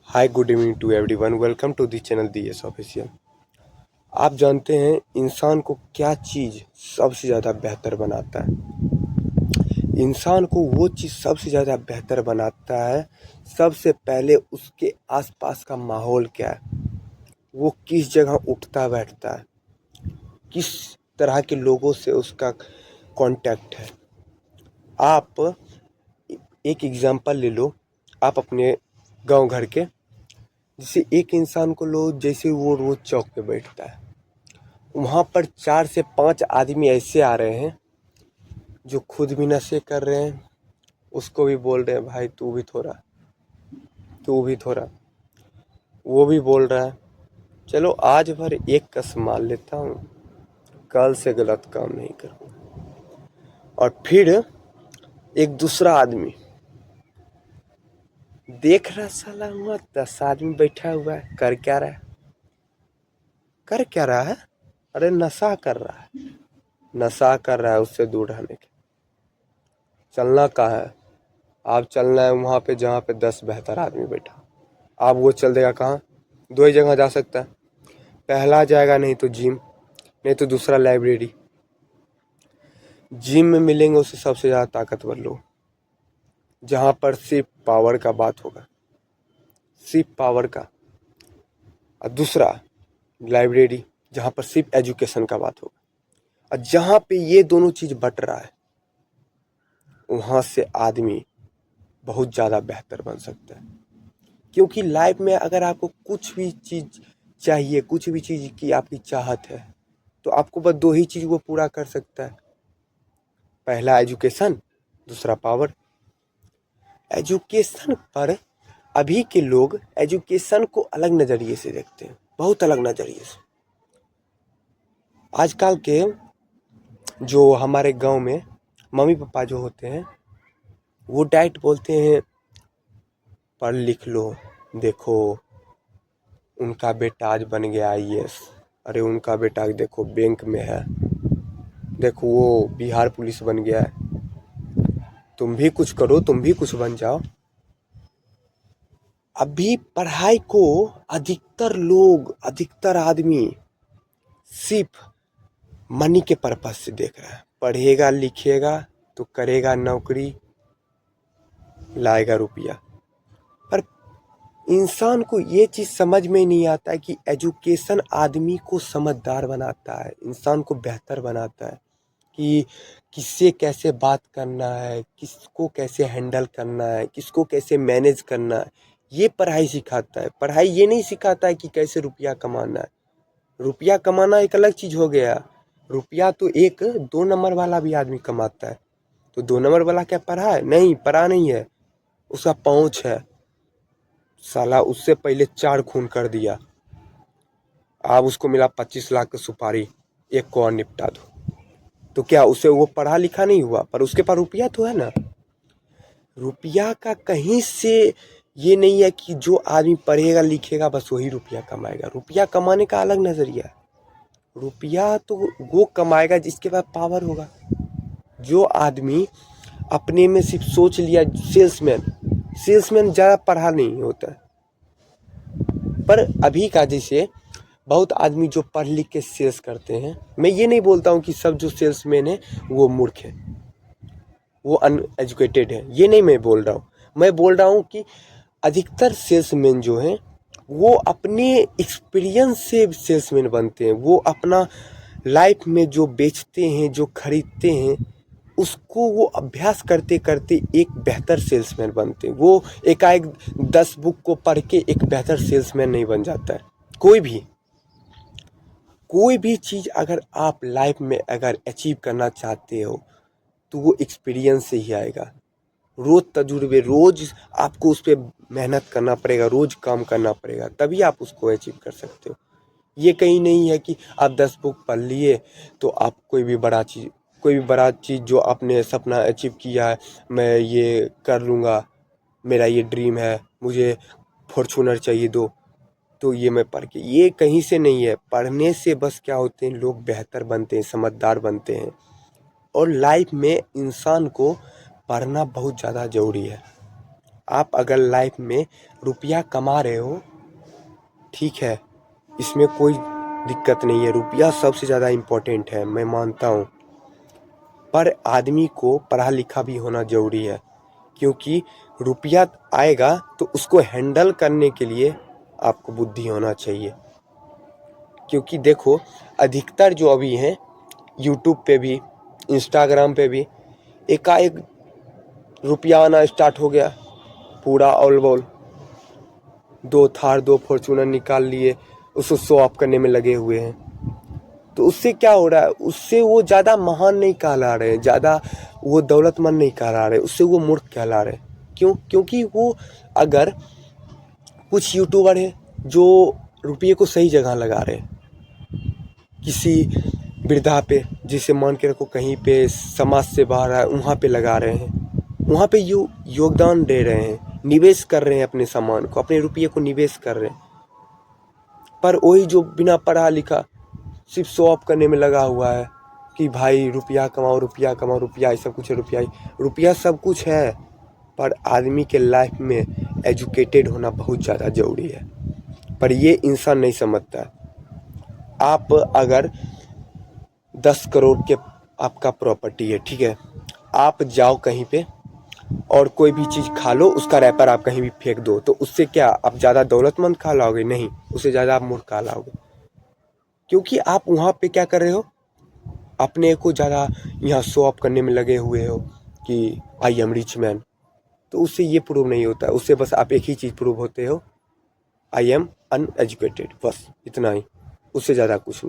Hi good evening to everyone, welcome to the channel the S official. आप जानते हैं इंसान को क्या चीज़ सबसे ज़्यादा बेहतर बनाता है? इंसान को वो चीज़ सबसे ज़्यादा बेहतर बनाता है, सबसे पहले उसके आसपास का माहौल क्या है, वो किस जगह उठता बैठता है, किस तरह के लोगों से उसका कांटेक्ट है। आप एक एग्जांपल ले लो, आप अपने गांव घर के। जैसे एक इंसान को लो, जैसे वो रोज चौक पे बैठता है, वहाँ पर 4 से 5 आदमी ऐसे आ रहे हैं जो खुद भी नशे कर रहे हैं, उसको भी बोल रहे हैं भाई तू भी थोड़ा, तू भी थोड़ा। वो भी बोल रहा है चलो आज भर एक कस मार लेता हूँ, कल से गलत काम नहीं करूँगा। और फिर एक दूसरा आदमी देख रहा, साला हुआ 10 आदमी बैठा हुआ है, कर क्या रहा है, कर क्या रहा है? अरे नशा कर रहा है, नशा कर रहा है। उससे दूर रहने के चलना कहाँ है? आप चलना है वहाँ पे जहाँ पे 10 बेहतर आदमी बैठा। आप वो चल देगा कहाँ? 2 ही जगह जा सकता है। पहला जाएगा नहीं तो जिम, नहीं तो दूसरा लाइब्रेरी। जिम में मिलेंगे उससे सबसे ज़्यादा ताकतवर लोग, जहाँ पर सिर्फ पावर का बात होगा, सिर्फ पावर का। और दूसरा लाइब्रेरी, जहाँ पर सिर्फ एजुकेशन का बात होगा। और जहाँ पे ये दोनों चीज़ बट रहा है, वहाँ से आदमी बहुत ज़्यादा बेहतर बन सकता है। क्योंकि लाइफ में अगर आपको कुछ भी चीज़ चाहिए, कुछ भी चीज़ की आपकी चाहत है, तो आपको बस 2 ही चीज़ वो पूरा कर सकता है। पहला एजुकेशन, दूसरा पावर। एजुकेशन पर अभी के लोग एजुकेशन को अलग नज़रिए से देखते हैं, बहुत अलग नज़रिए से। आजकल के जो हमारे गांव में मम्मी पापा जो होते हैं, वो डायरेक्ट बोलते हैं पढ़ लिख लो, देखो उनका बेटा आज बन गया IAS, अरे उनका बेटा देखो बैंक में है, देखो वो बिहार पुलिस बन गया है, तुम भी कुछ करो, तुम भी कुछ बन जाओ। अभी पढ़ाई को अधिकतर लोग, अधिकतर आदमी सिर्फ मनी के पर्पज से देख रहा है। पढ़ेगा लिखेगा तो करेगा नौकरी, लाएगा रुपया। पर इंसान को ये चीज़ समझ में नहीं आता है कि एजुकेशन आदमी को समझदार बनाता है, इंसान को बेहतर बनाता है कि किससे कैसे बात करना है, किसको कैसे हैंडल करना है, किसको कैसे मैनेज करना है। ये पढ़ाई सिखाता है। पढ़ाई ये नहीं सिखाता है कि कैसे रुपया कमाना है। रुपया कमाना एक अलग चीज़ हो गया। रुपया तो एक 2 नंबर वाला भी आदमी कमाता है। तो 2 नंबर वाला क्या पढ़ा है? नहीं, पढ़ा नहीं है। उसका पहुँच है, साला उससे पहले 4 खून कर दिया, अब उसको मिला 25 लाख की सुपारी, एक को और निपटा दो। तो क्या उसे वो पढ़ा लिखा नहीं हुआ? पर उसके पास रुपया तो है ना। रुपया का कहीं से ये नहीं है कि जो आदमी पढ़ेगा लिखेगा बस वही रुपया कमाएगा। रुपया कमाने का अलग नज़रिया है। रुपया तो वो कमाएगा जिसके पास पावर होगा। जो आदमी अपने में सिर्फ सोच लिया सेल्समैन, सेल्समैन ज़्यादा पढ़ा नहीं होता है। पर अभी का जैसे बहुत आदमी जो पढ़ लिख के सेल्स करते हैं, मैं ये नहीं बोलता हूँ कि सब जो सेल्समैन है वो मूर्ख है, वो अनएजुकेटेड है, ये नहीं मैं बोल रहा हूँ। मैं बोल रहा हूँ कि अधिकतर सेल्समैन जो हैं वो अपने एक्सपीरियंस से सेल्समैन बनते हैं। वो अपना लाइफ में जो बेचते हैं, जो खरीदते हैं, उसको वो अभ्यास करते करते एक बेहतर सेल्समैन बनते हैं। वो एकाएक 10 बुक को पढ़ के एक बेहतर सेल्समैन नहीं बन जाता है। कोई भी चीज़ अगर आप लाइफ में अगर अचीव करना चाहते हो तो वो एक्सपीरियंस से ही आएगा। रोज़ तजुर्बे, रोज़ आपको उस पे मेहनत करना पड़ेगा, रोज़ काम करना पड़ेगा, तभी आप उसको अचीव कर सकते हो। ये कहीं नहीं है कि आप 10 बुक पढ़ लिए तो आप कोई भी बड़ा चीज़ जो आपने सपना अचीव किया है, मैं ये कर लूँगा, मेरा ये ड्रीम है, मुझे फॉर्च्यूनर चाहिए दो, तो ये मैं पढ़ के, ये कहीं से नहीं है। पढ़ने से बस क्या होते हैं, लोग बेहतर बनते हैं, समझदार बनते हैं। और लाइफ में इंसान को पढ़ना बहुत ज़्यादा ज़रूरी है। आप अगर लाइफ में रुपया कमा रहे हो, ठीक है, इसमें कोई दिक्कत नहीं है, रुपया सबसे ज़्यादा इम्पोर्टेंट है, मैं मानता हूँ। पर आदमी को पढ़ा लिखा भी होना ज़रूरी है, क्योंकि रुपया आएगा तो उसको हैंडल करने के लिए आपको बुद्धि होना चाहिए। क्योंकि देखो, अधिकतर जो अभी हैं यूट्यूब पे भी, इंस्टाग्राम पे भी, एकाएक रुपया आना स्टार्ट हो गया, पूरा ऑल बॉल 2 थार 2 फॉर्च्यूनर निकाल लिए, उसको शो ऑफ करने में लगे हुए हैं। तो उससे क्या हो रहा है, उससे वो ज़्यादा महान नहीं कहला रहे हैं, ज़्यादा वो दौलतमंद नहीं कहला रहे, उससे वो मूर्ख कहला रहे। क्यों? क्योंकि वो, अगर कुछ यूट्यूबर हैं जो रुपये को सही जगह लगा रहे हैं, किसी वृद्धा पे, जिसे मान के रखो कहीं पे समाज से बाहर है, वहाँ पे लगा रहे हैं, वहाँ पे योगदान दे रहे हैं, निवेश कर रहे हैं अपने सामान को, अपने रुपये को निवेश कर रहे हैं। पर वही जो बिना पढ़ा लिखा सिर्फ शो ऑफ करने में लगा हुआ है कि भाई रुपया कमाओ, रुपया कमाओ, रुपया सब कुछ है, रुपया सब कुछ है, पर आदमी के लाइफ में एजुकेटेड होना बहुत ज़्यादा ज़रूरी है। पर ये इंसान नहीं समझता। आप अगर 10 करोड़ के आपका प्रॉपर्टी है, ठीक है, आप जाओ कहीं पे और कोई भी चीज़ खा लो, उसका रैपर आप कहीं भी फेंक दो, तो उससे क्या आप ज़्यादा दौलतमंद खा लाओगे? नहीं, उससे ज़्यादा आप मूर्ख खा लाओगे। क्योंकि आप वहाँ पे क्या कर रहे हो, अपने को ज़्यादा यहाँ शो ऑफ करने में लगे हुए हो कि आई एम रिच मैन। तो उससे ये प्रूव नहीं होता है, उससे बस आप एक ही चीज़ प्रूव होते हो, आई एम अनएजुकेटेड, बस इतना ही, उससे ज़्यादा कुछ नहीं।